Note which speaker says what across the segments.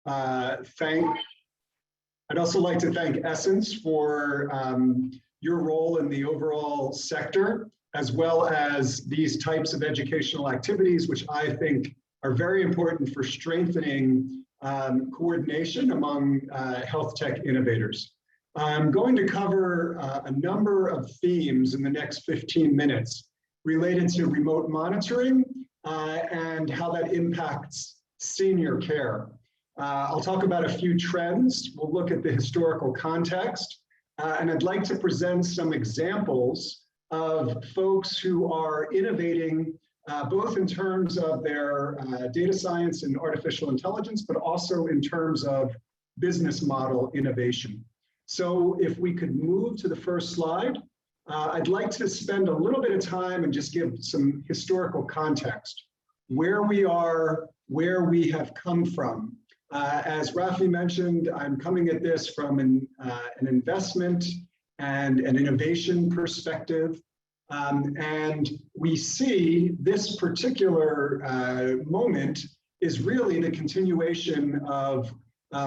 Speaker 1: I'd also like to thank Essence for your role in the overall sector, as well as these types of educational activities, which I think are very important for strengthening coordination among health tech innovators. I'm going to cover a number of themes in the next 15 minutes related to remote monitoring and how that impacts senior care. I'll talk about a few trends. We'll look at the historical context, and I'd like to present some examples of folks who are innovating both in terms of their data science and artificial intelligence, but also in terms of business model innovation. So if we could move to the first slide, I'd like to spend a little bit of time and just give some historical context, where we are, where we have come from. As Rafi mentioned, I'm coming at this from an investment and an innovation perspective. And we see this particular moment is really the continuation of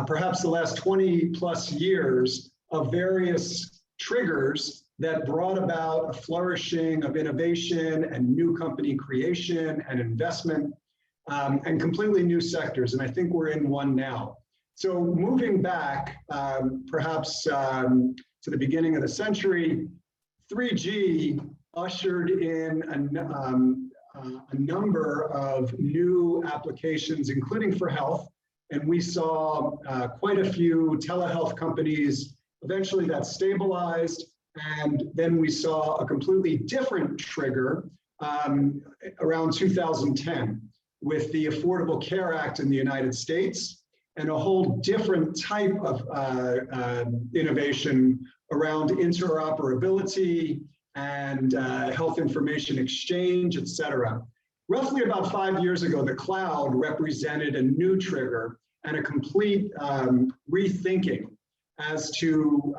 Speaker 1: perhaps the last 20 plus years of various triggers that brought about a flourishing of innovation and new company creation and investment and completely new sectors. And I think we're in one now. So moving back, perhaps to the beginning of the century, 3G ushered in a number of new applications, including for health. And we saw quite a few telehealth companies. Eventually that stabilized. And then we saw a completely different trigger around 2010 with the Affordable Care Act in the United States, and a whole different type of innovation around interoperability and health information exchange, et cetera. Roughly about 5 years ago, the cloud represented a new trigger and a complete rethinking as to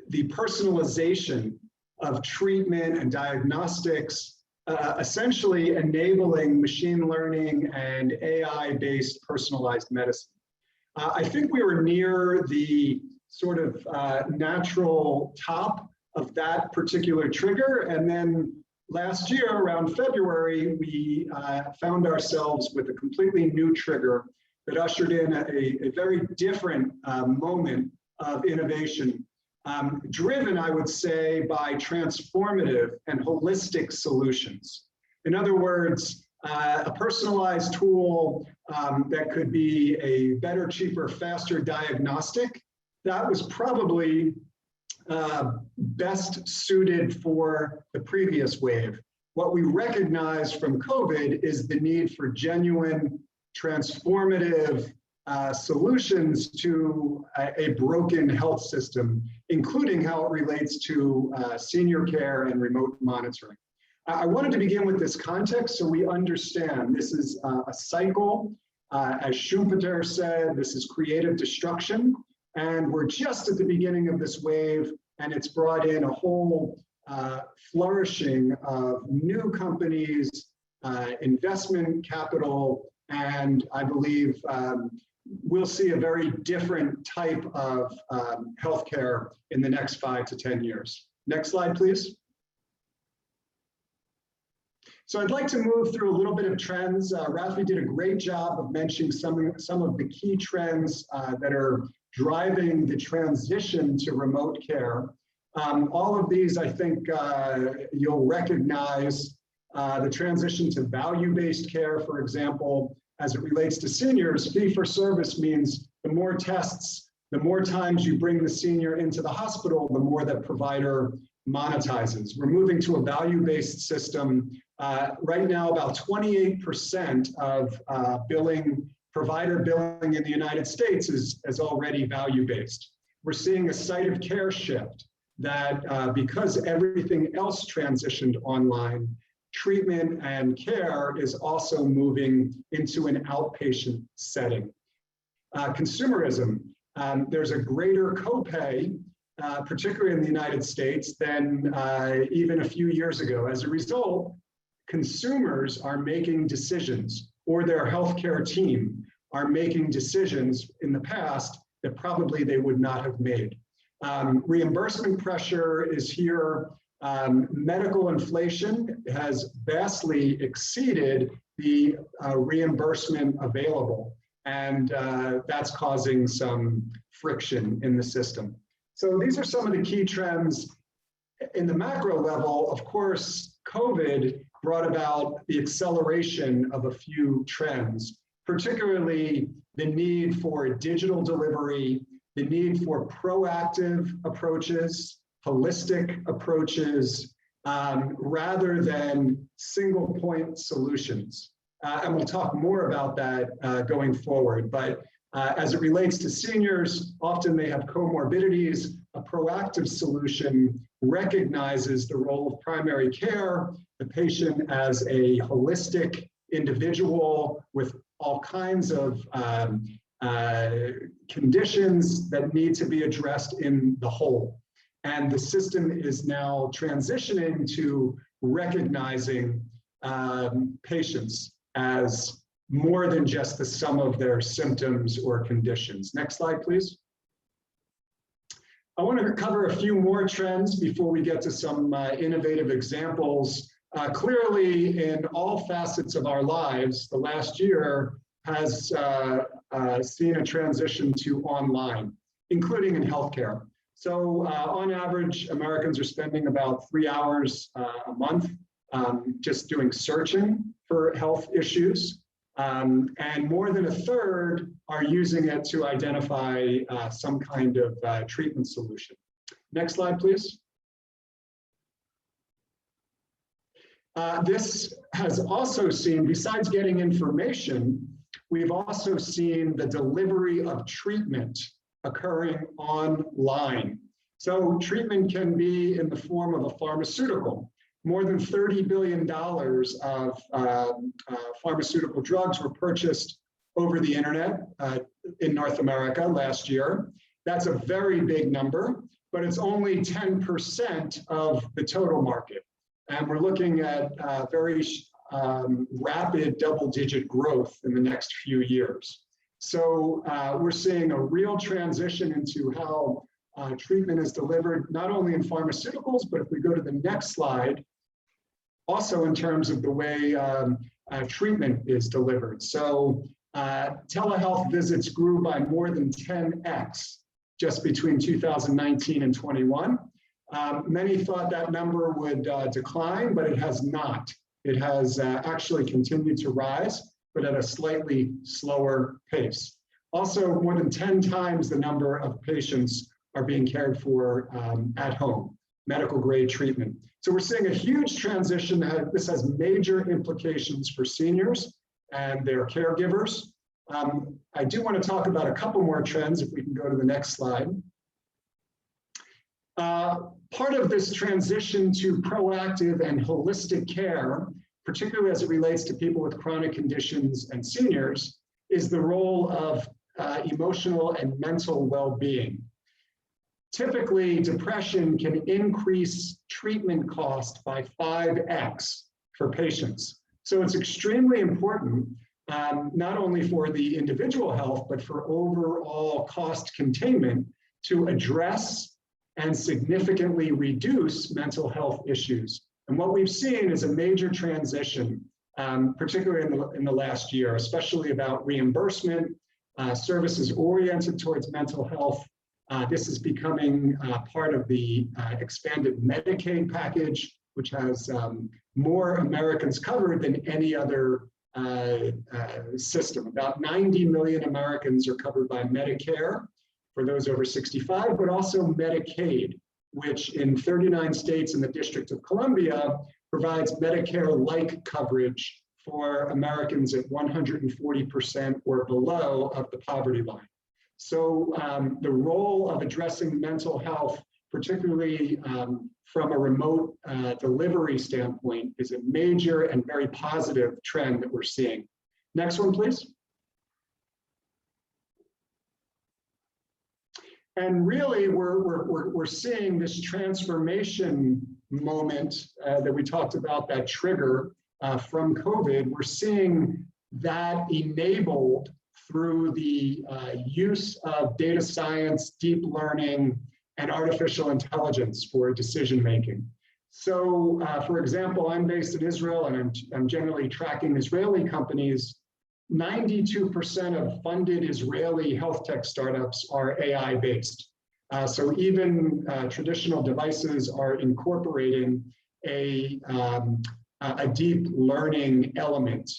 Speaker 1: the personalization of treatment and diagnostics, essentially enabling machine learning and AI-based personalized medicine. I think we were near the sort of natural top of that particular trigger, and then last year, around February, we found ourselves with a completely new trigger that ushered in a very different moment of innovation, driven, I would say, by transformative and holistic solutions. In other words, a personalized tool that could be a better, cheaper, faster diagnostic, that was probably best suited for the previous wave. What we recognize from COVID is the need for genuine, transformative solutions to a broken health system, including how it relates to senior care and remote monitoring. I wanted to begin with this context so we understand this is a cycle. As Schumpeter said, this is creative destruction. And we're just at the beginning of this wave, and it's brought in a whole flourishing of new companies, investment capital, and I believe we'll see a very different type of healthcare in the next 5 to 10 years. Next slide, please. So I'd like to move through a little bit of trends. Rafi did a great job of mentioning some of the key trends that are driving the transition to remote care. All of these, I think you'll recognize the transition to value-based care, for example, as it relates to seniors. Fee-for-service means the more tests, the more times you bring the senior into the hospital, the more that provider monetizes. We're moving to a value-based system. Right now, about 28% of provider billing in the United States is already value-based. We're seeing a site of care shift that because everything else transitioned online, treatment and care is also moving into an outpatient setting. Consumerism, there's a greater copay, particularly in the United States, than even a few years ago. As a result, consumers are making decisions, or their healthcare team are making decisions in the past that probably they would not have made. Reimbursement pressure is here. Medical inflation has vastly exceeded the reimbursement available, and that's causing some friction in the system. So these are some of the key trends. In the macro level, of course, COVID brought about the acceleration of a few trends, particularly the need for digital delivery, the need for proactive approaches, holistic approaches, rather than single point solutions. And we'll talk more about that going forward. But as it relates to seniors, often they have comorbidities. A proactive solution recognizes the role of primary care, the patient as a holistic individual with all kinds of conditions that need to be addressed in the whole. And the system is now transitioning to recognizing patients as more than just the sum of their symptoms or conditions. Next slide, please. I want to cover a few more trends before we get to some innovative examples. Clearly, in all facets of our lives, the last year has seen a transition to online, including in healthcare. So on average, Americans are spending about 3 hours a month just doing searching for health issues. And more than a third are using it to identify some kind of treatment solution. Next slide, please. This has also seen, besides getting information, we've also seen the delivery of treatment occurring online. So treatment can be in the form of a pharmaceutical. More than $30 billion of pharmaceutical drugs were purchased over the internet in North America last year. That's a very big number, but it's only 10% of the total market. And we're looking at very rapid double-digit growth in the next few years. So we're seeing a real transition into how treatment is delivered, not only in pharmaceuticals, but if we go to the next slide, also in terms of the way treatment is delivered. So telehealth visits grew by more than 10x just between 2019 and 21. Many thought that number would decline, but it has not. It has actually continued to rise, but at a slightly slower pace. Also, more than 10 times the number of patients are being cared for at home, medical grade treatment. So we're seeing a huge transition. This has major implications for seniors and their caregivers. I do want to talk about a couple more trends, if we can go to the next slide. Part of this transition to proactive and holistic care, particularly as it relates to people with chronic conditions and seniors, is the role of emotional and mental well-being. Typically, depression can increase treatment cost by 5x for patients. So it's extremely important, not only for the individual health, but for overall cost containment to address and significantly reduce mental health issues. And what we've seen is a major transition, particularly in the last year, especially about reimbursement, services oriented towards mental health. This is becoming part of the expanded Medicaid package, which has more Americans covered than any other system. About 90 million Americans are covered by Medicare for those over 65, but also Medicaid, which in 39 states and the District of Columbia provides Medicare-like coverage for Americans at 140% or below of the poverty line. So the role of addressing mental health, particularly from a remote delivery standpoint, is a major and very positive trend that we're seeing. Next one, please. And really, we're seeing this transformation moment that we talked about, that trigger from COVID. We're seeing that enabled through the use of data science, deep learning, and artificial intelligence for decision making. So, for example, I'm based in Israel, and I'm generally tracking Israeli companies. 92% of funded Israeli health tech startups are AI based. So even traditional devices are incorporating a deep learning element.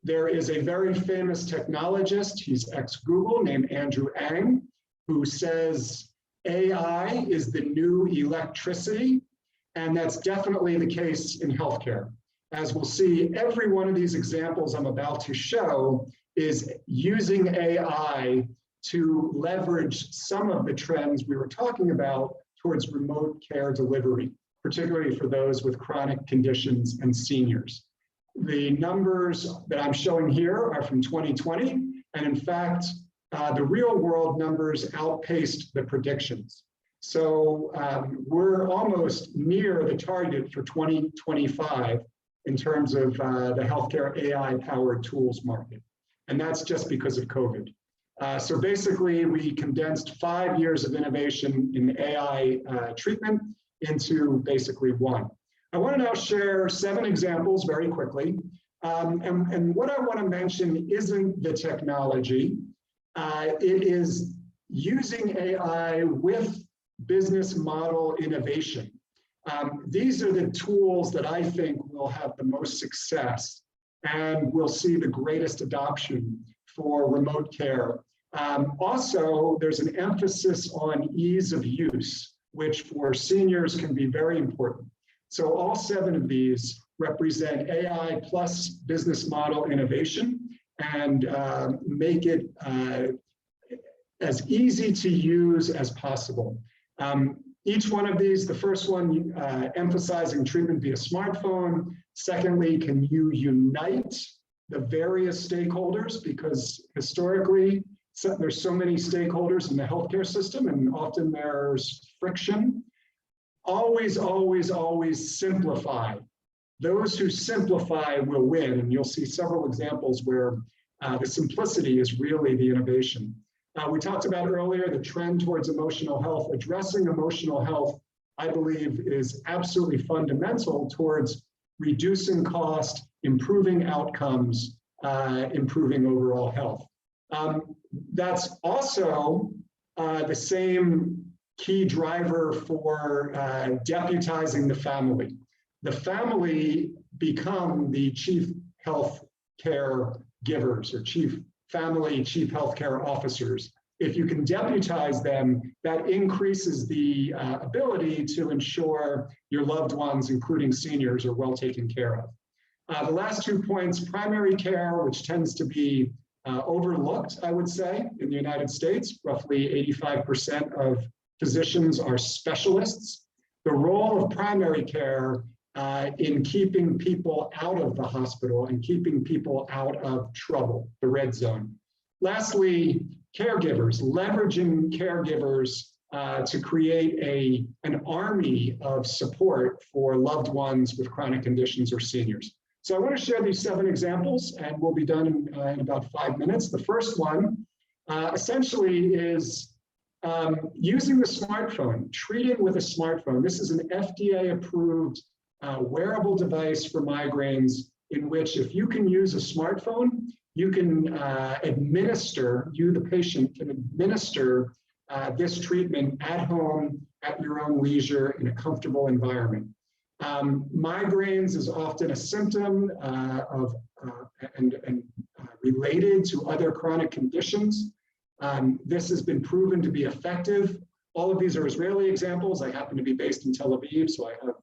Speaker 1: There is a very famous technologist, he's ex-Google, named Andrew Ng, who says AI is the new electricity, and that's definitely the case in healthcare. As we'll see, every one of these examples I'm about to show is using AI to leverage some of the trends we were talking about towards remote care delivery, particularly for those with chronic conditions and seniors. The numbers that I'm showing here are from 2020, and in fact, the real world numbers outpaced the predictions. So we're almost near the target for 2025 in terms of the healthcare AI-powered tools market. And that's just because of COVID. So basically, we condensed 5 years of innovation in AI treatment into basically one. I want to now share 7 examples very quickly. And what I want to mention isn't the technology. It is using AI with business model innovation. These are the tools that I think will have the most success and will see the greatest adoption for remote care. Also, there's an emphasis on ease of use, which for seniors can be very important. So all 7 of these represent AI plus business model innovation and make it as easy to use as possible. Each one of these, the first one emphasizing treatment via smartphone. Secondly, can you unite the various stakeholders? Because historically, there's so many stakeholders in the healthcare system, and often there's friction. Always, always, always simplify. Those who simplify will win, and you'll see several examples where the simplicity is really the innovation. We talked about earlier the trend towards emotional health. Addressing emotional health, I believe, is absolutely fundamental towards reducing cost, improving outcomes, improving overall health. That's also the same key driver for deputizing the family. The family become the chief health care givers or chief health care officers. If you can deputize them, that increases the ability to ensure your loved ones, including seniors, are well taken care of. The last 2 points, primary care, which tends to be overlooked, I would say, in the United States. Roughly 85% of physicians are specialists. The role of primary care in keeping people out of the hospital and keeping people out of trouble, the red zone. Lastly, caregivers, leveraging caregivers to create an army of support for loved ones with chronic conditions or seniors. So I want to share these 7 examples, and we'll be done in about 5 minutes. The first one essentially is using the smartphone, treating with a smartphone. This is an FDA-approved wearable device for migraines in which if you can use a smartphone, you can you, the patient, can administer this treatment at home, at your own leisure, in a comfortable environment. Migraines is often a symptom of related to other chronic conditions. This has been proven to be effective. All of these are Israeli examples. I happen to be based in Tel Aviv, so I have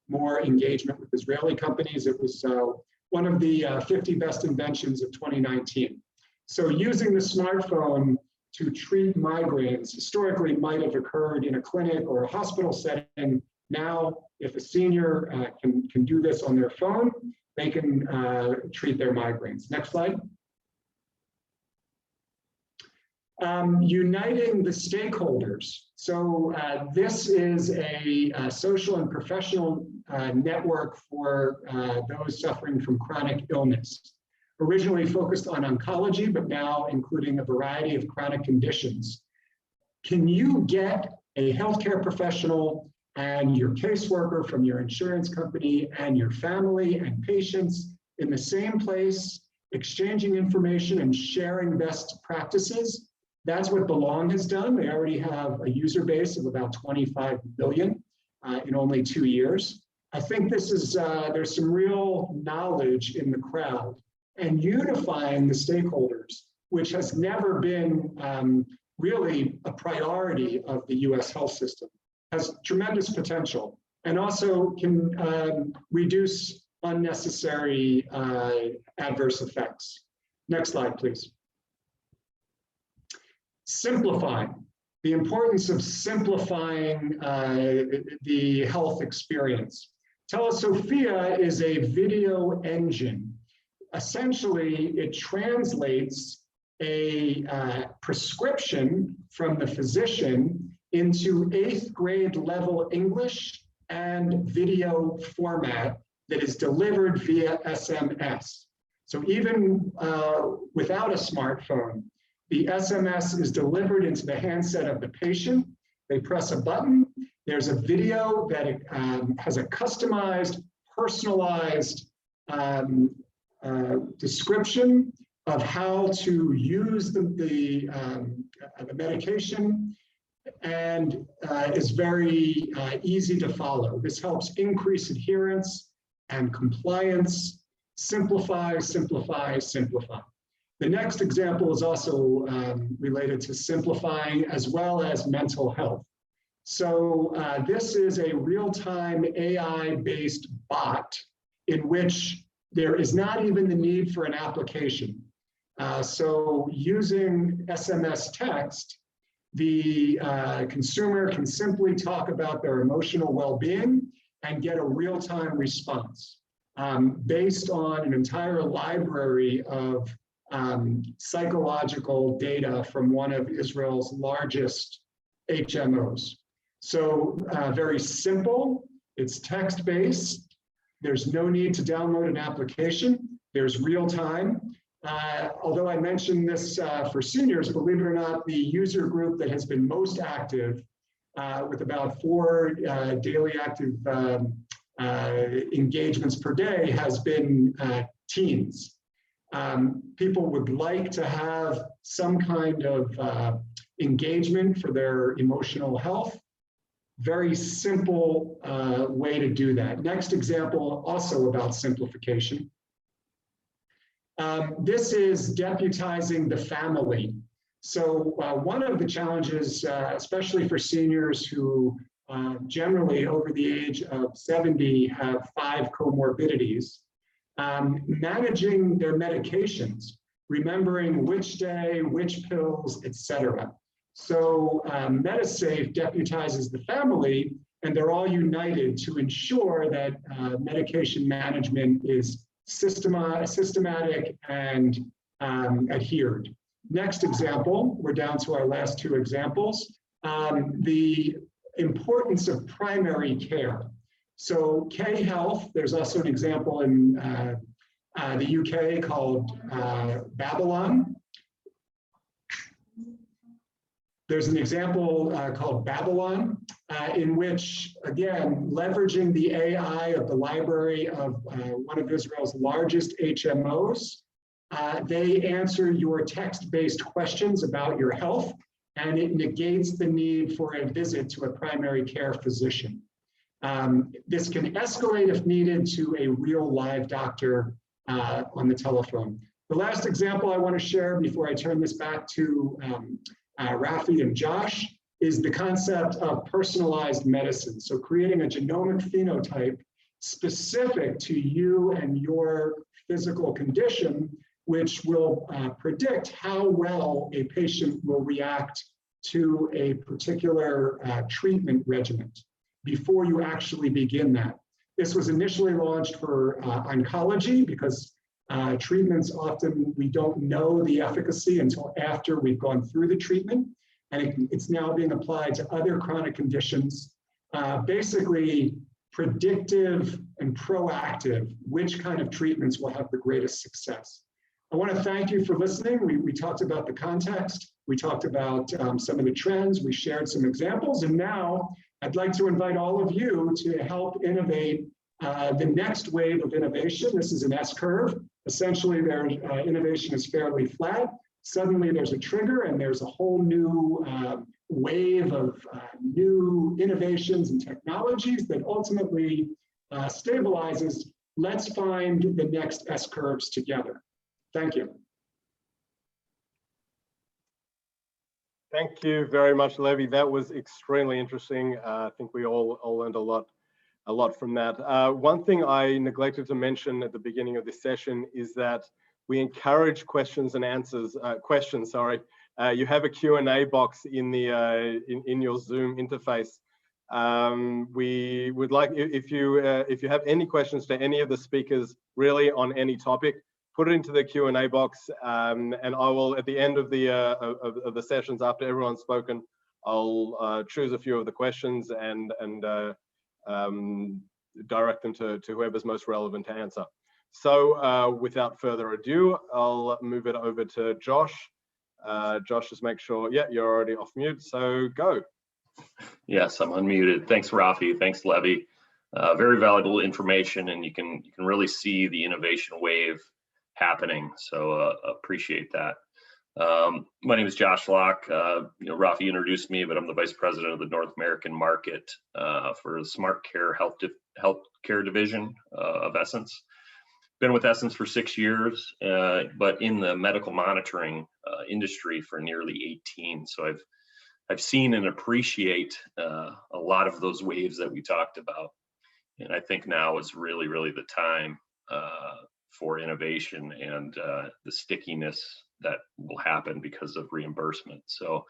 Speaker 1: more engagement with Israeli companies. It was one of the 50 best inventions of 2019. So using the smartphone to treat migraines historically might have occurred in a clinic or a hospital setting. Now, if a senior can do this on their phone, they can treat their migraines. Next slide. Uniting the stakeholders. So this is a social and professional network for those suffering from chronic illness. originally focused on oncology, but now including a variety of chronic conditions. Can you get a healthcare professional and your caseworker from your insurance company and your family and patients in the same place, exchanging information and sharing best practices? That's what Belong has done. They already have a user base of about 25 million in only 2 years. I think this is, there's some real knowledge in the crowd, and unifying the stakeholders, which has never been really a priority of the US health system, has tremendous potential, and also can reduce unnecessary adverse effects. Next slide, please. Simplifying. The importance of simplifying the health experience. TeleSophia is a video engine. Essentially, it translates a prescription from the physician into 8th grade level English and video format that is delivered via SMS. So even without a smartphone, the SMS is delivered into the handset of the patient. They press a button. There's a video that has a customized, personalized description of how to use the medication, and is very easy to follow. This helps increase adherence and compliance. Simplify, simplify, simplify. The next example is also related to simplifying as well as mental health. So this is a real-time AI-based bot in which there is not even the need for an application. So using SMS text, the consumer can simply talk about their emotional well-being and get a real-time response based on an entire library of psychological data from one of Israel's largest HMOs. So very simple, it's text-based, there's no need to download an application, there's real time. Although I mentioned this for seniors, believe it or not, the user group that has been most active with about 4 daily active engagements per day has been teens. People would like to have some kind of engagement for their emotional health. Very simple way to do that. Next example, also about simplification. This is deputizing the family. So one of the challenges, especially for seniors who generally over the age of 70 have 5 comorbidities, managing their medications, remembering which day, which pills, etc. So Metasafe deputizes the family, and they're all united to ensure that medication management is systematic and adhered. Next example, we're down to our last 2 examples. The importance of primary care. So K Health, there's also an example in the UK called Babylon. There's an example called Babylon, in which, again, leveraging the AI of the library of one of Israel's largest HMOs, they answer your text-based questions about your health, and it negates the need for a visit to a primary care physician. This can escalate if needed to a real live doctor on the telephone. The last example I want to share before I turn this back to Rafi and Josh is the concept of personalized medicine. So creating a genomic phenotype specific to you and your physical condition, which will predict how well a patient will react to a particular treatment regimen before you actually begin that. This was initially launched for oncology because treatments often, we don't know the efficacy until after we've gone through the treatment, and it's now being applied to other chronic conditions, basically predictive and proactive, which kind of treatments will have the greatest success. I want to thank you for listening. We talked about the context. We talked about some of the trends. We shared some examples. And now I'd like to invite all of you to help innovate the next wave of innovation. This is an S-curve. Essentially, their innovation is fairly flat. Suddenly, there's a trigger, and there's a whole new wave of new innovations and technologies that ultimately stabilizes. Let's find the next S-curves together. Thank you.
Speaker 2: Thank you very much, Levi. That was extremely interesting. I think we all learned a lot from that. One thing I neglected to mention at the beginning of this session is that we encourage questions and answers. You have a Q&A box in the in your Zoom interface. We would like, if you have any questions to any of the speakers, really on any topic, put it into the Q&A box, and I will, at the end of the sessions, after everyone's spoken, I'll choose a few of the questions and direct them to whoever's most relevant to answer. So without further ado, I'll move it over to Josh. Josh, just make sure, yeah, you're already off mute, so go.
Speaker 3: Yes, I'm unmuted. Thanks, Rafi. Thanks, Levi. Very valuable information, and you can really see the innovation wave happening. So appreciate that. My name is Josh Locke. Rafi introduced me, but I'm the Vice President of the North American market for the Smart Care Healthcare Division of Essence. Been with Essence for 6 years, but in the medical monitoring industry for nearly 18. So I've seen and appreciate a lot of those waves that we talked about. And I think now is really the time for innovation and the stickiness that will happen because of reimbursement. So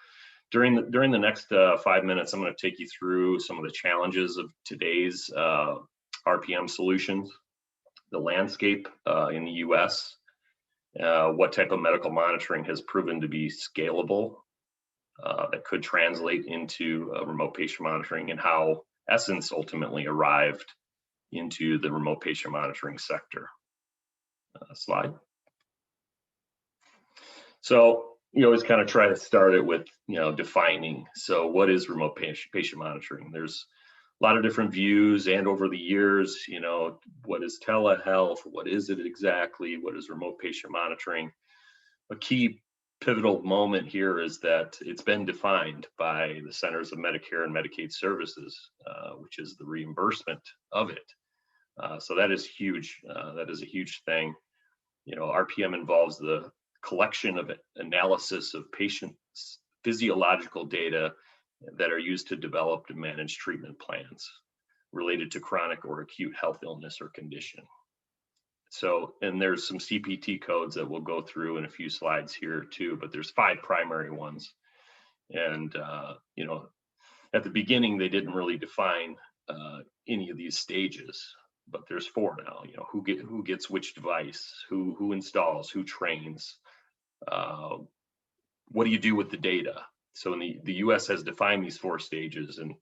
Speaker 3: during the next 5 minutes, I'm going to take you through some of the challenges of today's RPM solutions, the landscape in the US, what type of medical monitoring has proven to be scalable that could translate into remote patient monitoring, and how Essence ultimately arrived into the remote patient monitoring sector. Slide. So you always kind of try to start it with defining. So what is remote patient monitoring? There's a lot of different views, and over the years, what is telehealth? What is it exactly? What is remote patient monitoring? A key pivotal moment here is that it's been defined by the Centers of Medicare and Medicaid Services, which is the reimbursement of it. So that is huge. That is a huge thing. RPM involves the collection of analysis of patients' physiological data that are used to develop and manage treatment plans related to chronic or acute health illness or condition. So, and there's some CPT codes that we'll go through in a few slides here too, but there's 5 primary ones. And, at the beginning, they didn't really define any of these stages, but there's 4 now. Who gets which device, who installs, who trains, what do you do with the data? So in the US has defined these 4 stages, and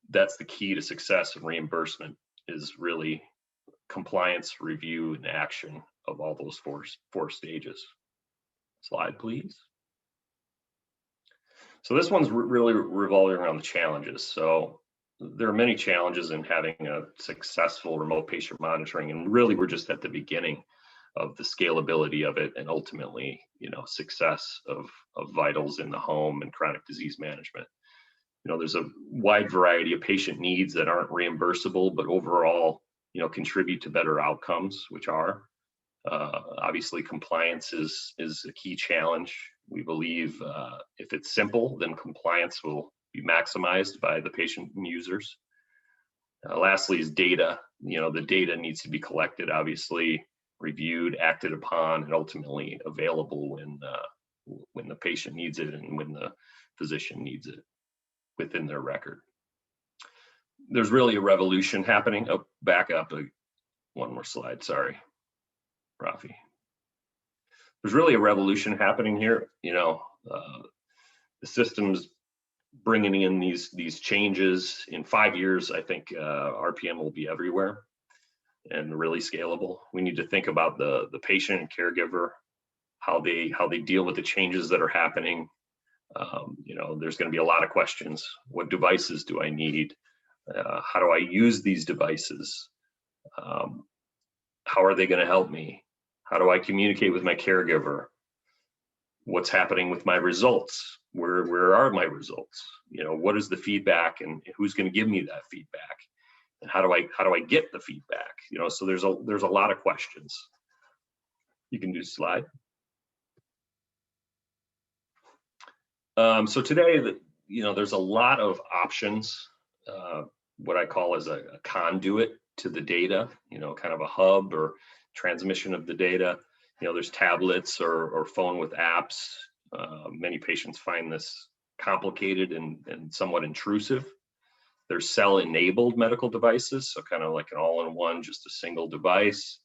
Speaker 3: that's the key to success and reimbursement, is really compliance, review, and action of all those four stages. Slide, please. So this one's really revolving around the challenges. So there are many challenges in having a successful remote patient monitoring, and really we're just at the beginning of the scalability of it, and ultimately, success of vitals in the home and chronic disease management. There's a wide variety of patient needs that aren't reimbursable, but overall, contribute to better outcomes, which are obviously compliance is a key challenge. We believe if it's simple, then compliance will be maximized by the patient and users. Lastly is data. The data needs to be collected, obviously, reviewed, acted upon, and ultimately available when the patient needs it and when the physician needs it within their record. There's really a revolution happening. Oh, back up one more slide. Sorry, Rafi. There's really a revolution happening here. The system's bringing in these changes. In 5 years, I think RPM will be everywhere. and really scalable. We need to think about the patient and caregiver, how they deal with the changes that are happening. You know, there's going to be a lot of questions. What devices do I need? How do I use these devices? How are they going to help me? How do I communicate with my caregiver? What's happening with my results? Where are my results? You know, what is the feedback, and who's going to give me that feedback? And how do I get the feedback? You know, so there's a lot of questions. You can do slide. So today, you know, there's a lot of options. What I call as a conduit to the data. You know, kind of a hub or transmission of the data. You know, there's tablets or phone with apps. Many patients find this complicated and somewhat intrusive. There's cell-enabled medical devices, so kind of like an all-in-one, just a single device.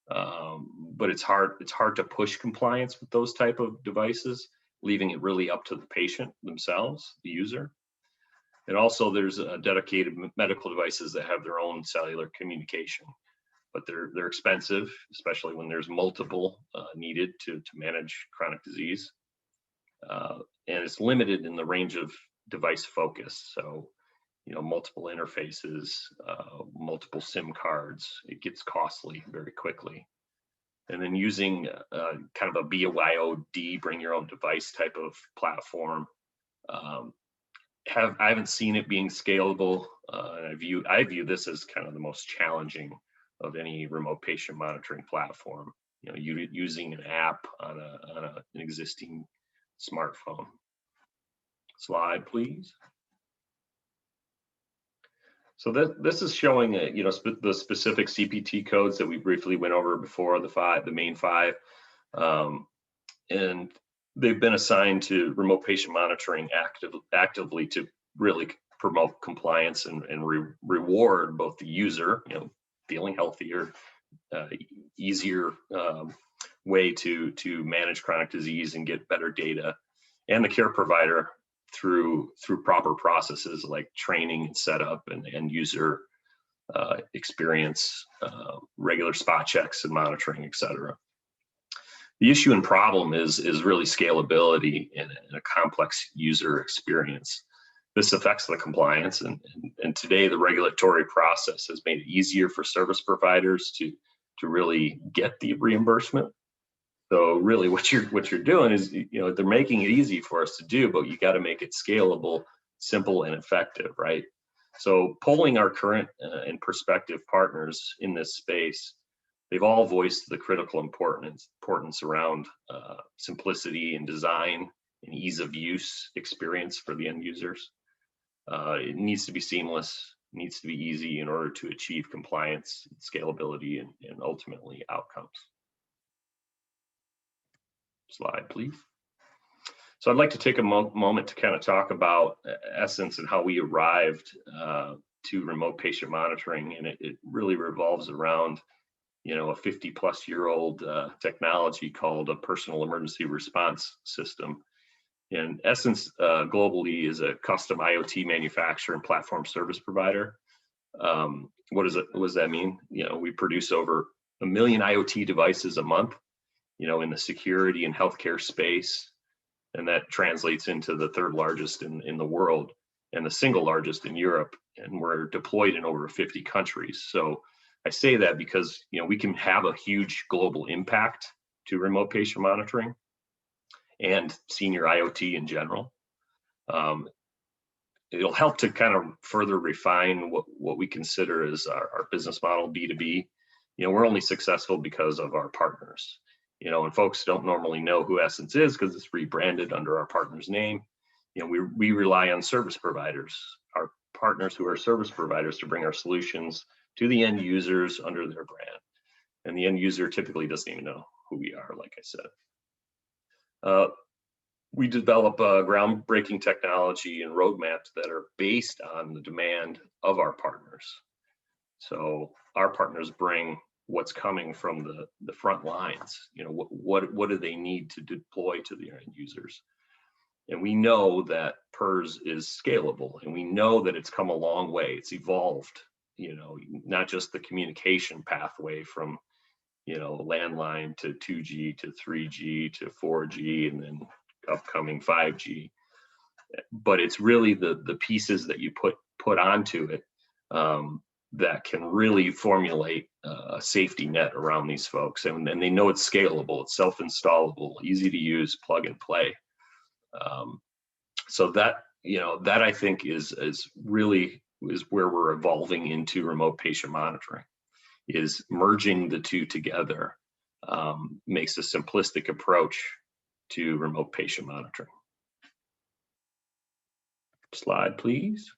Speaker 3: But it's hard to push compliance with those type of devices, leaving it really up to the patient themselves, the user. And also there's dedicated medical devices that have their own cellular communication, but they're expensive, especially when there's multiple needed to manage chronic disease. And it's limited in the range of device focus. So, you know, multiple interfaces, multiple SIM cards, it gets costly very quickly. And then using kind of a BYOD, bring your own device type of platform, I haven't seen it being scalable. And I view this as kind of the most challenging of any remote patient monitoring platform. You know, using an app on an existing smartphone. Slide, please. So this is showing you know, the specific CPT codes that we briefly went over before, the main five, and they've been assigned to remote patient monitoring actively to really promote compliance and reward both the user, you know, feeling healthier, easier way to manage chronic disease and get better data, and the care provider through proper processes like training and setup and end user experience, regular spot checks and monitoring, et cetera. The issue and problem is really scalability in a complex user experience. This affects the compliance, and today the regulatory process has made it easier for service providers to really get the reimbursement. So really what you're doing is, you know, they're making it easy for us to do, but you got to make it scalable, simple, and effective, right? So polling our current and prospective partners in this space, they've all voiced the critical importance around simplicity and design and ease of use experience for the end users. It needs to be seamless, needs to be easy in order to achieve compliance, scalability, and ultimately outcomes. Slide, please. So I'd like to take a moment to kind of talk about Essence and how we arrived to remote patient monitoring, and it really revolves around, you know, a 50-plus-year-old technology called a personal emergency response system. And Essence globally is a custom IoT manufacturer and platform service provider. What does that mean? You know, we produce over 1 million IoT devices a month, you know, in the security and healthcare space. And that translates into the third largest in the world and the single largest in Europe. And we're deployed in over 50 countries. So I say that because, you know, we can have a huge global impact to remote patient monitoring and senior IoT in general. It'll help to kind of further refine what we consider as our business model, B2B. You know, we're only successful because of our partners. You know, and folks don't normally know who Essence is because it's rebranded under our partner's name. You know, we rely on service providers, our partners who are service providers, to bring our solutions to the end users under their brand. And the end user typically doesn't even know who we are, like I said. We develop groundbreaking technology and roadmaps that are based on the demand of our partners. So our partners bring what's coming from the front lines. You know, what do they need to deploy to their end users? And we know that PERS is scalable, and we know that it's come a long way. It's evolved not just the communication pathway from, landline to 2G to 3G to 4G and then upcoming 5G, but it's really the pieces that you put onto it that can really formulate a safety net around these folks, and they know it's scalable, it's self-installable, easy to use, plug and play. So that I think is really where we're evolving into remote patient monitoring, is merging the two together makes a simplistic approach to remote patient monitoring. Slide, please.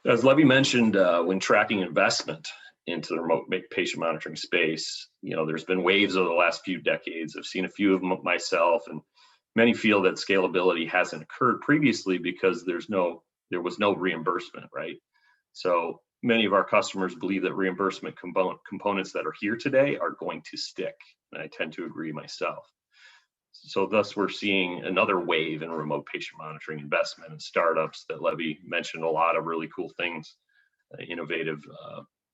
Speaker 3: As Levy mentioned, when tracking investment into the remote patient monitoring space, there's been waves over the last few decades. I've seen a few of them myself, and many feel that scalability hasn't occurred previously because there was no reimbursement, right? So many of our customers believe that reimbursement components that are here today are going to stick, and I tend to agree myself. So thus we're seeing another wave in remote patient monitoring investment and startups that Levy mentioned, a lot of really cool things, innovative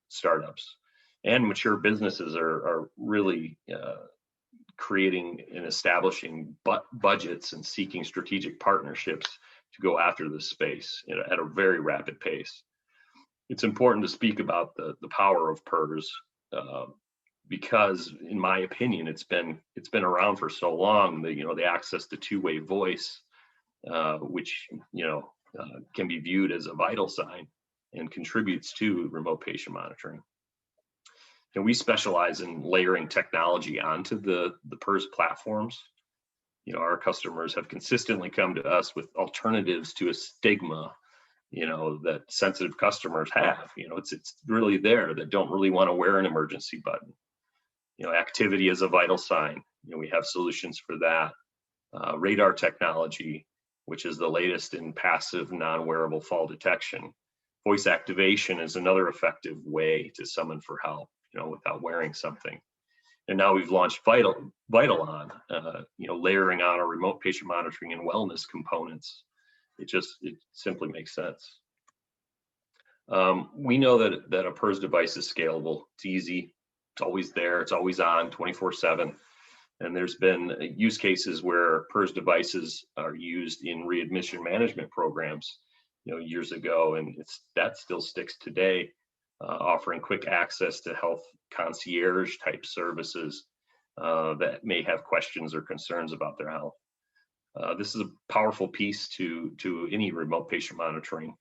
Speaker 3: startups, and mature businesses are really creating and establishing budgets and seeking strategic partnerships to go after this space at a very rapid pace. It's important to speak about the power of PERS, because in my opinion, it's been around for so long. The access to two-way voice, which can be viewed as a vital sign and contributes to remote patient monitoring. And we specialize in layering technology onto the PERS platforms. Our customers have consistently come to us with alternatives to a stigma that sensitive customers have. It's really there, that don't really want to wear an emergency button. Activity is a vital sign. We have solutions for that. Radar technology, which is the latest in passive non-wearable fall detection. Voice activation is another effective way to summon for help, without wearing something. And now we've launched VitalOn, layering on our remote patient monitoring and wellness components. It simply makes sense. We know that a PERS device is scalable. It's easy. It's always there. It's always on 24/7. And there's been use cases where PERS devices are used in readmission management programs, years ago, and that still sticks today, offering quick access to health concierge type services that may have questions or concerns about their health. This is a powerful piece to any remote patient monitoring,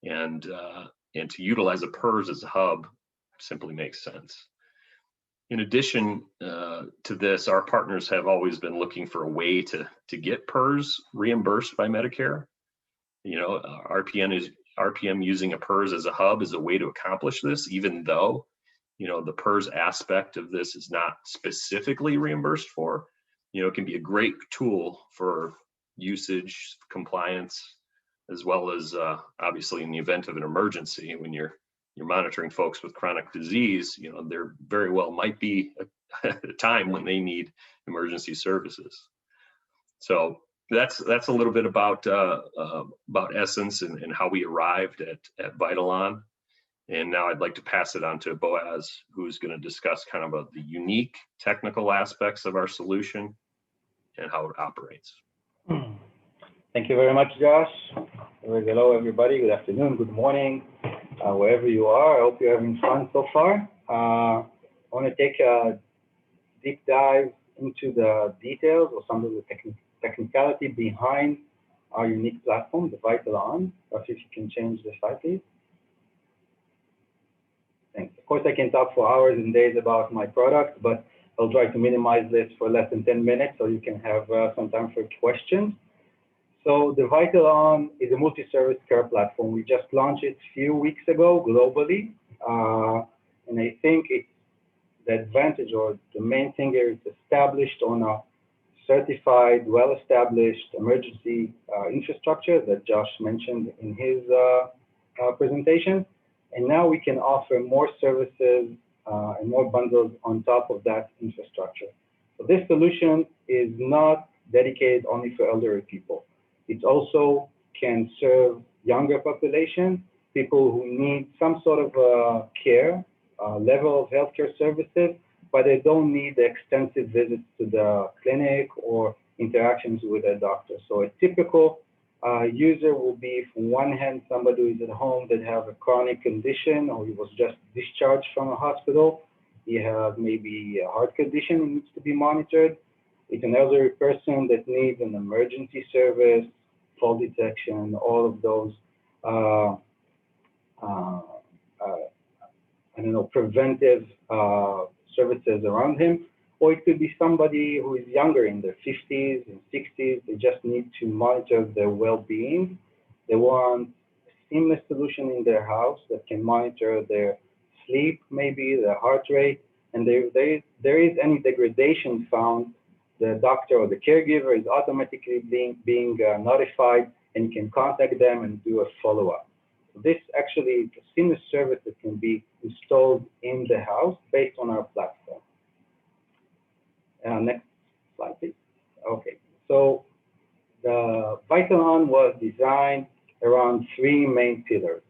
Speaker 3: and to utilize a PERS as a hub simply makes sense. In addition to this, our partners have always been looking for a way to get PERS reimbursed by Medicare. RPM using a PERS as a hub is a way to accomplish this, even though the PERS aspect of this is not specifically reimbursed for. It can be a great tool for usage, compliance, as well as obviously in the event of an emergency, when you're monitoring folks with chronic disease, there very well might be a time when they need emergency services. So that's a little bit about Essence and how we arrived at VitalOn. And now I'd like to pass it on to Boaz, who's going to discuss kind of the unique technical aspects of our solution and how it operates.
Speaker 4: Thank you very much, Josh. Hello, everybody. Good afternoon, good morning, wherever you are. I hope you're having fun so far. I want to take a deep dive into the details or some of the technicality behind our unique platform, the VitalOn. If you can change the slide, please. Thanks. Of course, I can talk for hours and days about my product, but I'll try to minimize this for less than 10 minutes so you can have some time for questions. So the VitalOn is a multi-service care platform. We just launched it a few weeks ago globally. And I think the advantage or the main thing here is established on a certified, well-established emergency infrastructure that Josh mentioned in his presentation. And now we can offer more services and more bundles on top of that infrastructure. So this solution is not dedicated only for elderly people. It also can serve younger population, people who need some sort of care, level of healthcare services, but they don't need the extensive visits to the clinic or interactions with a doctor. So a typical user will be, from one hand, somebody who is at home that have a chronic condition, or he was just discharged from a hospital. He has maybe a heart condition that needs to be monitored. It's an elderly person that needs an emergency service, fall detection, all of those, I don't know, preventive services around him. Or it could be somebody who is younger, in their 50s and 60s. They just need to monitor their well-being. They want a seamless solution in their house that can monitor their sleep, maybe their heart rate. And there is any degradation found, the doctor or the caregiver is automatically being notified, and you can contact them and do a follow-up. So this actually is a seamless service that can be installed in the house based on our platform. Next slide, please. Okay, so the VitalOn was designed around 3 main pillars.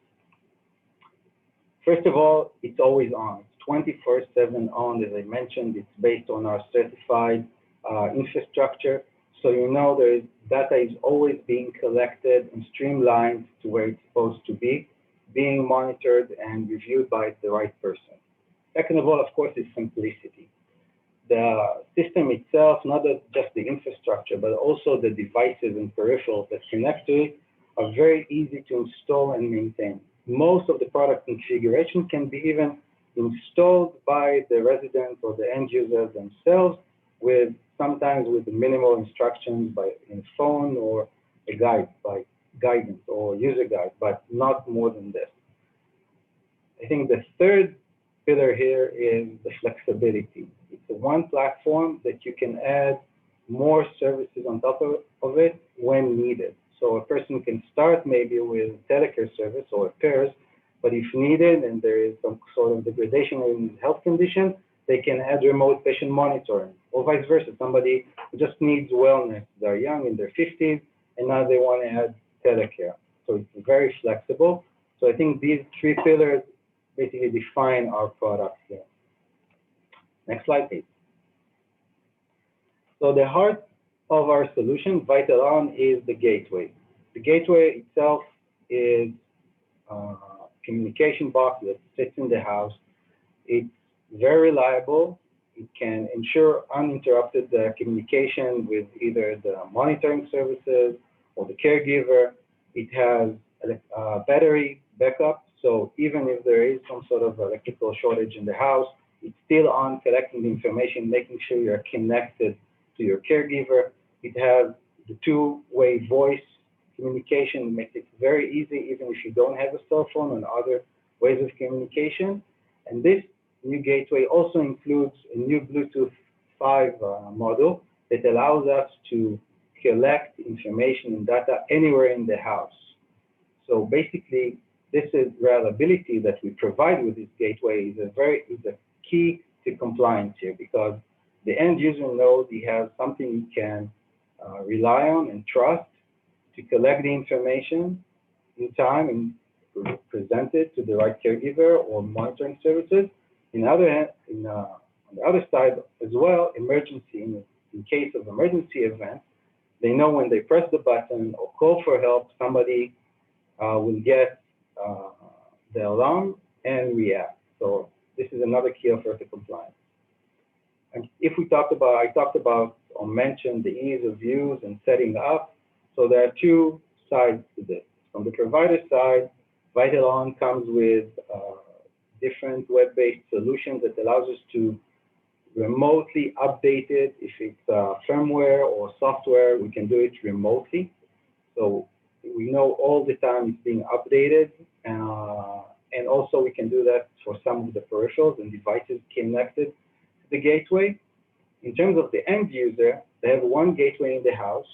Speaker 4: First of all, it's always on. It's 24/7 on, as I mentioned. It's based on our certified infrastructure. So you know data is always being collected and streamlined to where it's supposed to be, being monitored and reviewed by the right person. Second of all, of course, is simplicity. The system itself, not just the infrastructure, but also the devices and peripherals that connect to it, are very easy to install and maintain. Most of the product configuration can be even installed by the resident or the end users themselves, sometimes with minimal instructions in phone or a guide, by guidance or user guide, but not more than this. I think the third pillar here is the flexibility. It's one platform that you can add more services on top of it when needed. So a person can start maybe with a telecare service or a PAIRS, but if needed and there is some sort of degradation in health condition, they can add remote patient monitoring, or vice versa. Somebody who just needs wellness, they're young, in their 50s, and now they want to add telecare. So it's very flexible. So I think these 3 pillars basically define our product here. Next slide, please. So the heart of our solution, VitalOn, is the gateway. The gateway itself is a communication box that sits in the house. It's very reliable. It can ensure uninterrupted communication with either the monitoring services or the caregiver. It has a battery backup. So even if there is some sort of electrical shortage in the house, it's still on, collecting the information, making sure you're connected to your caregiver. It has the 2-way voice communication. It makes it very easy, even if you don't have a cell phone, and other ways of communication. And this new gateway also includes a new Bluetooth 5 module that allows us to collect information and data anywhere in the house. So basically, this is reliability that we provide with this gateway is a key to compliance here, because the end user knows he has something he can rely on and trust to collect the information in time and present it to the right caregiver or monitoring services. On the other side as well, in case of emergency events, they know when they press the button or call for help, somebody will get the alarm and react. So this is another key offer to compliance. And if I talked about or mentioned the ease of use and setting up, so there are 2 sides to this. From the provider side, VitalOn comes with different web-based solutions that allows us to remotely update it. If it's firmware or software, we can do it remotely. So we know all the time it's being updated. And also we can do that for some of the peripherals and devices connected to the gateway. In terms of the end user, they have one gateway in the house.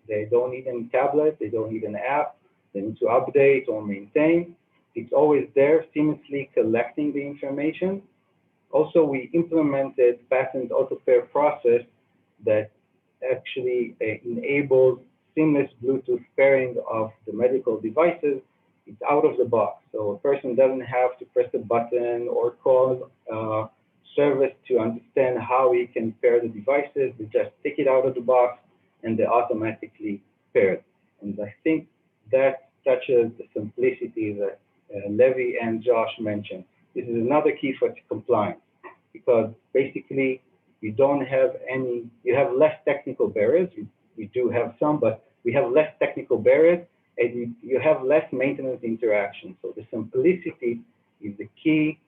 Speaker 4: They don't need any tablet, they don't need an app, they need to update or maintain. It's always there, seamlessly collecting the information. Also, we implemented patent auto-pair process that actually enables seamless Bluetooth pairing of the medical devices. It's out of the box. So a person doesn't have to press a button or call service to understand how he can pair the devices. They just take it out of the box and they automatically pair it. And I think that touches the simplicity that Levi and Josh mentioned. This is another key for compliance, because basically you don't have any, you have less technical barriers. We do have some, but we have less technical barriers, and you have less maintenance interaction. So the simplicity is the key,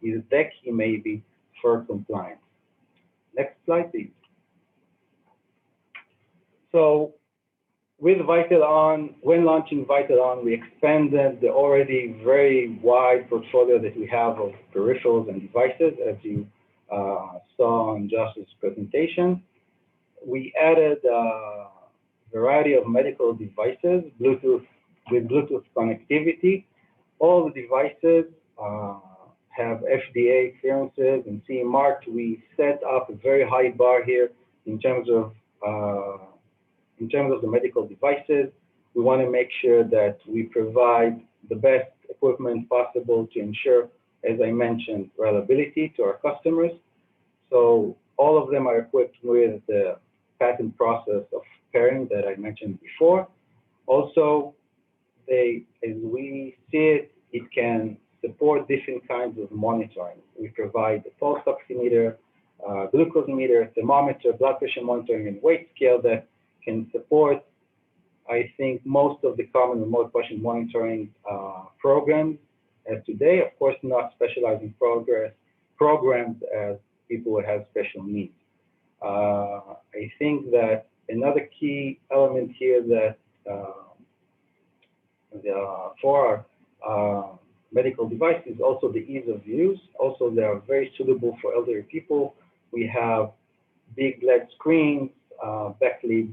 Speaker 4: is the key maybe for compliance. Next slide, please. So with VitalOn, when launching VitalOn, we expanded the already very wide portfolio that we have of peripherals and devices, as you saw on Josh's presentation. We added a variety of medical devices, Bluetooth, with Bluetooth connectivity. All the devices have FDA clearances and CE marked. We set up a very high bar here in terms of the medical devices. We want to make sure that we provide the best equipment possible to ensure, as I mentioned, reliability to our customers. So all of them are equipped with the patent process of pairing that I mentioned before. Also, as we see it, it can support different kinds of monitoring. We provide a pulse oximeter, glucose meter, thermometer, blood pressure monitoring, and weight scale that can support, I think, most of the common remote patient monitoring programs as today. Of course, not specializing programs as people who have special needs. I think that another key element here that for our medical devices is also the ease of use. Also, they are very suitable for elderly people. We have big LED screens, backlit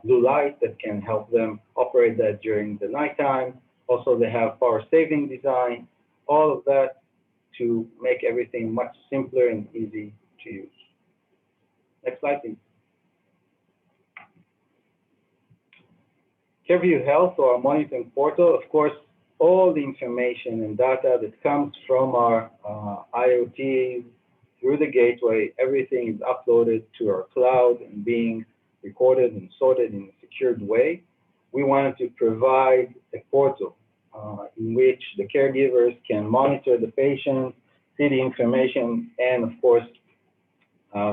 Speaker 4: blue light that can help them operate that during the nighttime. Also, they have power saving design, all of that to make everything much simpler and easy to use. Next slide, please. CareView Health, or our monitoring portal, of course, all the information and data that comes from our IoT through the gateway, everything is uploaded to our cloud and being recorded and sorted in a secured way. We wanted to provide a portal in which the caregivers can monitor the patient, see the information, and of course,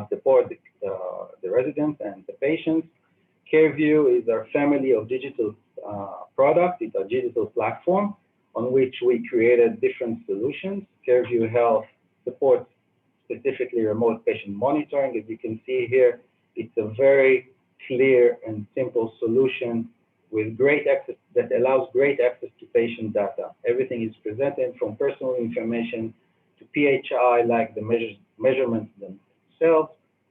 Speaker 4: support the residents and the patients. CareView is our family of digital products. It's a digital platform on which we created different solutions. CareView Health supports specifically remote patient monitoring. As you can see here, it's a very clear and simple solution with great access that allows great access to patient data. Everything is presented from personal information to PHI, like the measurements themselves.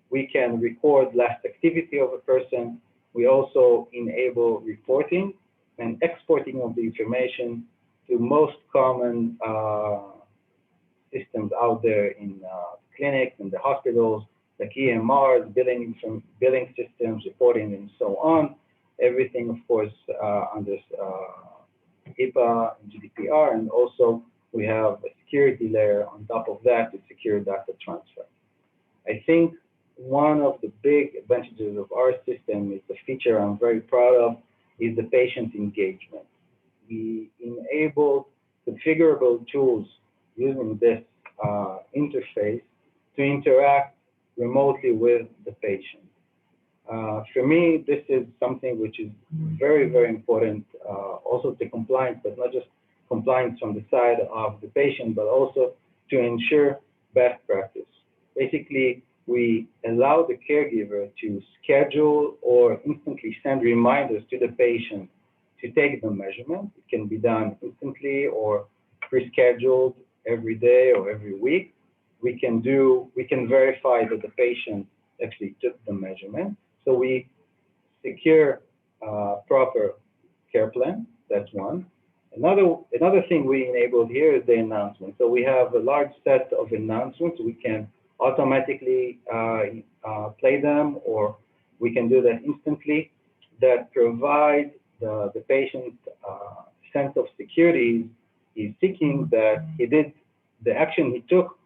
Speaker 4: We can record last activity of a person. We also enable reporting and exporting of the information to most common systems out there in clinics and the hospitals, like EMRs, billing systems, reporting, and so on. Everything, of course, under HIPAA and GDPR, and also we have a security layer on top of that to secure data transfer. I think one of the big advantages of our system is the feature I'm very proud of is the patient engagement. We enable configurable tools using this interface to interact remotely with the patient. For me, this is something which is very, very important also to compliance, but not just compliance from the side of the patient, but also to ensure best practice. Basically, we allow the caregiver to schedule or instantly send reminders to the patient to take the measurement. It can be done instantly or pre-scheduled every day or every week. We can verify that the patient actually took the measurement. So we secure proper care plan. That's one. Another thing we enabled here is the announcement. So we have a large set of announcements. We can automatically play them, or we can do that instantly. that provide the patient sense of security is seeking that he did the action he took,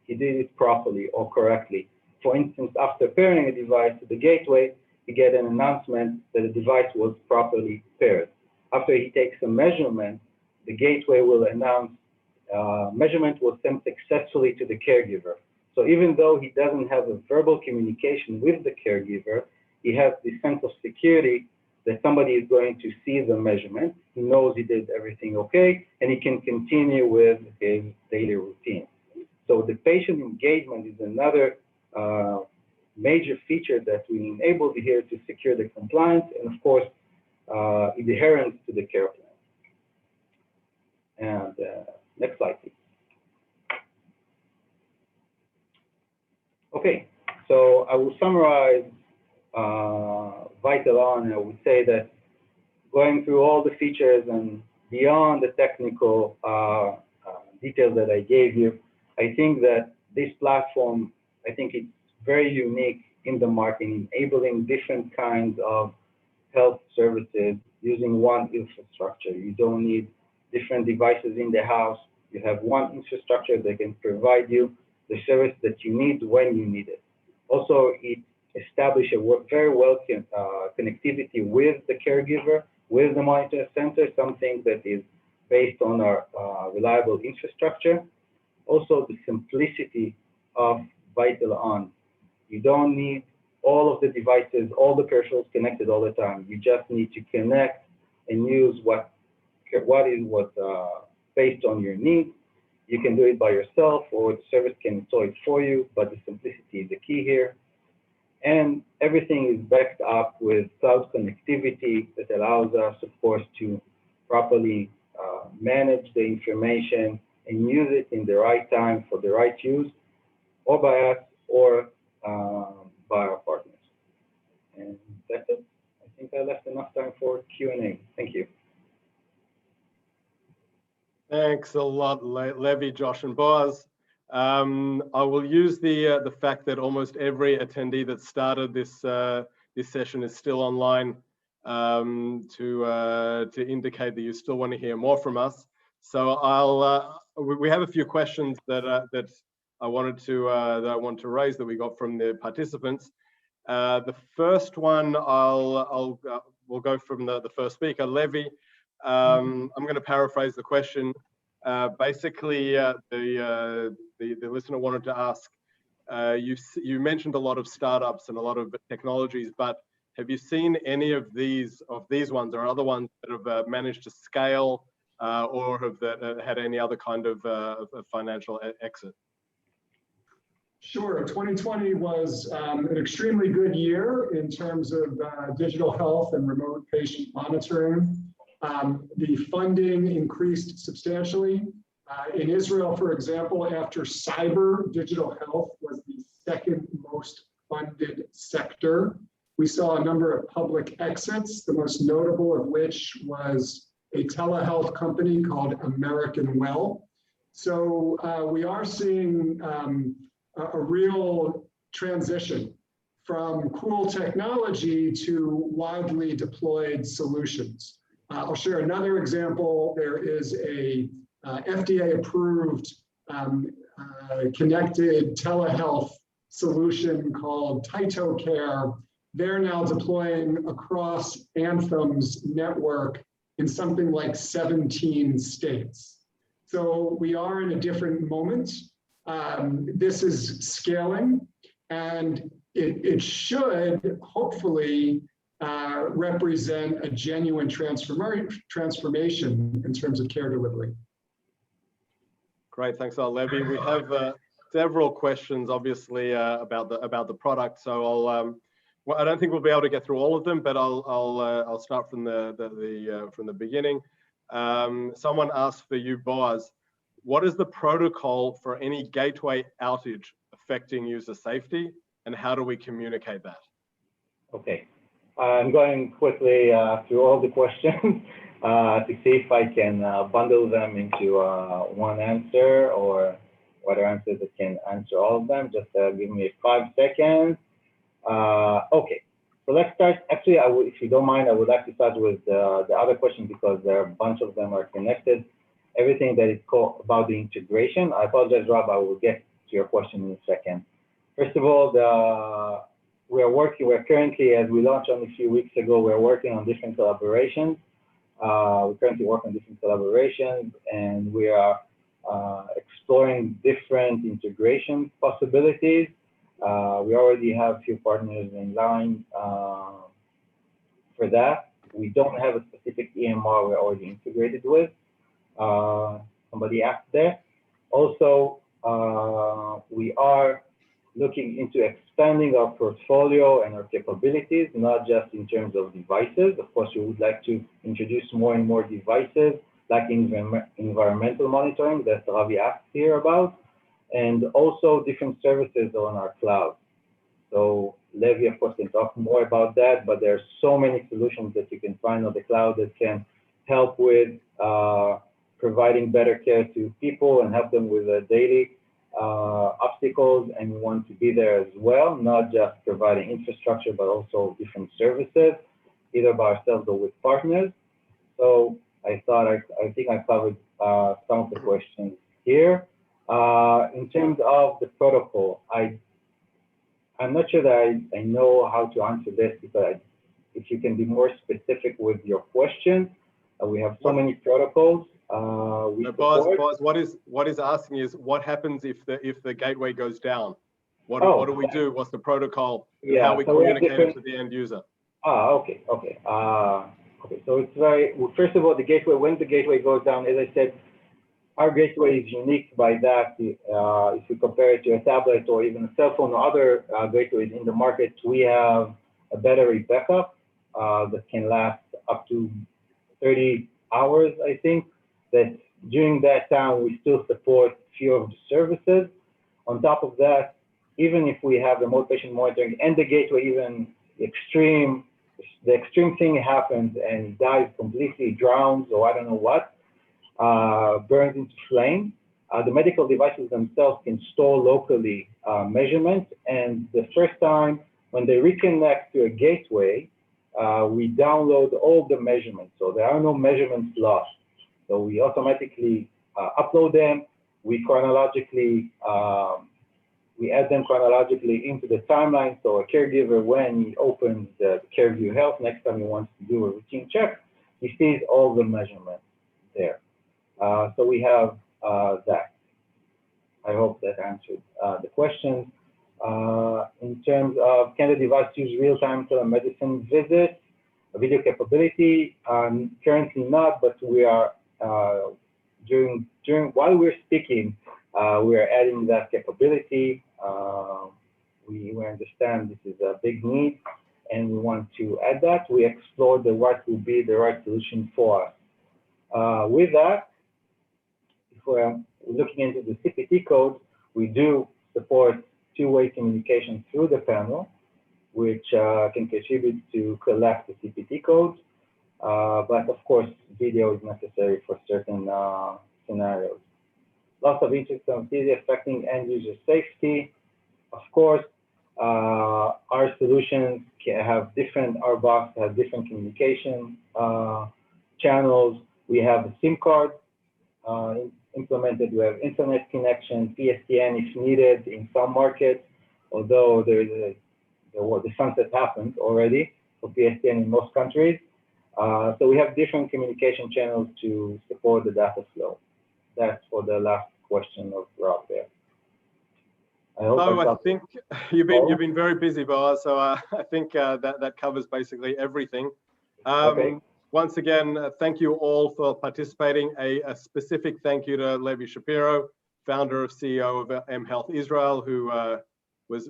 Speaker 4: he did it properly or correctly. For instance, after pairing a device to the gateway, he get an announcement that the device was properly paired. After he takes a measurement, the gateway will announce measurement was sent successfully to the caregiver. So even though he doesn't have a verbal communication with the caregiver, he has the sense of security that somebody is going to see the measurement. He knows he did everything okay, and he can continue with his daily routine. So the patient engagement is another major feature that we enabled here to secure the compliance and, of course, adherence to the care plan. And next slide, please. Okay, so I will summarize VitalOn. I would say that going through all the features and beyond the technical details that I gave you, I think that this platform, I think it's very unique in the market, enabling different kinds of health services using one infrastructure. You don't need different devices in the house. You have one infrastructure that can provide you the service that you need when you need it. Also, it establishes a very well connectivity with the caregiver, with the monitor center, something that is based on our reliable infrastructure. Also, the simplicity of VitalOn. You don't need all of the devices, all the peripherals connected all the time. You just need to connect and use what is based on your needs. You can do it by yourself, or the service can install it for you, but the simplicity is the key here. And everything is backed up with cloud connectivity that allows us, of course, to properly manage the information and use it in the right time for the right use, or by us or by our partners. And that's it. I think I left enough time for Q&A. Thank you.
Speaker 2: Thanks a lot, Levi, Josh, and Boaz. I will use the fact that almost every attendee that started this this session is still online to indicate that you still want to hear more from us. So we have a few questions that I wanted to raise that we got from the participants. The first one we'll go from the first speaker, Levi. I'm going to paraphrase the question. Basically, the listener wanted to ask, you mentioned a lot of startups and a lot of technologies, but have you seen any of these ones or other ones that have managed to scale or have had any other kind of financial exit?
Speaker 1: Sure. 2020 was an extremely good year in terms of digital health and remote patient monitoring. The funding increased substantially. In Israel, for example, after cyber, digital health was the second most funded sector. We saw a number of public exits, the most notable of which was a telehealth company called American Well. So we are seeing a real transition from cool technology to widely deployed solutions. I'll share another example. There is a FDA-approved connected telehealth solution called TytoCare. They're now deploying across Anthem's network in something like 17 states. So we are in a different moment. This is scaling, and it should hopefully represent a genuine transformation in terms of care delivery.
Speaker 2: Great, thanks, Levi. We have several questions, obviously, about the product. So well, I don't think we'll be able to get through all of them, but I'll start from the beginning. Someone asked for you, Boaz, what is the protocol for any gateway outage affecting user safety, and how do we communicate that?
Speaker 4: Okay, I'm going quickly through all the questions to see if I can bundle them into one answer or other answers that can answer all of them. Just give me 5 seconds. Okay, So let's start. Actually, if you don't mind, I would like to start with the other question because there are a bunch of them are connected. Everything that is called about the integration. I apologize, Rob. I will get to your question in a second. First of all, we're currently, as we launched only a few weeks ago, we're working on different collaborations. We currently work on different collaborations, and we are exploring different integration possibilities. We already have a few partners in line for that. We don't have a specific EMR we're already integrated with. Somebody asked there. Also, we are looking into expanding our portfolio and our capabilities, not just in terms of devices. Of course, we would like to introduce more and more devices, like environmental monitoring that Ravi asked here about, and also different services on our cloud. So Levi, of course, can talk more about that, but there are so many solutions that you can find on the cloud that can help with providing better care to people and help them with their daily obstacles, and we want to be there as well, not just providing infrastructure, but also different services, either by ourselves or with partners. So I think I covered some of the questions here. In terms of the protocol, I'm not sure that I know how to answer this, because if you can be more specific with your question, we have so many protocols.
Speaker 2: Boaz, what is asking is what happens if the gateway goes down? What do we do? What's the protocol?
Speaker 4: Yeah,
Speaker 2: how we communicate it to the end user?
Speaker 4: Okay. So it's first of all, the gateway, when the gateway goes down, as I said, our gateway is unique by that. If you compare it to a tablet or even a cell phone or other gateways in the market, we have a battery backup that can last up to 30 hours, I think. That during that time, we still support few of the services. On top of that, even if we have remote patient monitoring and the gateway, even the extreme thing happens and it dies completely, drowns, or I don't know what, burns into flame, the medical devices themselves can store locally measurements. And the first time when they reconnect to a gateway, we download all the measurements. So there are no measurements lost. So we automatically upload them. We chronologically, we add them chronologically into the timeline. So a caregiver, when he opens the CareView Health, next time he wants to do a routine check, he sees all the measurements there. So we have that. I hope that answered the question. In terms of, can the device use real-time telemedicine visits, a video capability? Currently not, but we are, while we're speaking, we are adding that capability. We understand this is a big need, and we want to add that. We explore what will be the right solution for us. With that, if we're looking into the CPT code, we do support two-way communication through the panel, which can contribute to collect the CPT codes. But of course, video is necessary for certain scenarios. Lots of interest on video affecting end user safety. Of course, our solutions can have different, our box has different communication channels. We have a SIM card implemented. We have internet connection, PSTN if needed in some markets, although the sunset happened already for PSTN in most countries. So we have different communication channels to support the data flow. That's for the last question of Rob there.
Speaker 2: I think you've been very busy, Boaz. So I think that covers basically everything.
Speaker 4: Okay.
Speaker 2: Once again, thank you all for participating. A specific thank you to Levi Shapiro, founder of CEO of mHealth Israel, who was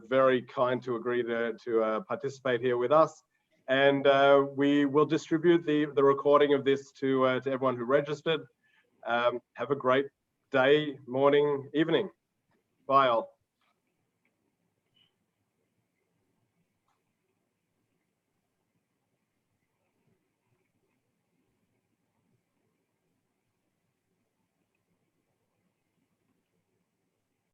Speaker 2: very kind to agree to participate here with us. And we will distribute the recording of this to everyone who registered. Have a great day, morning, evening. Bye all.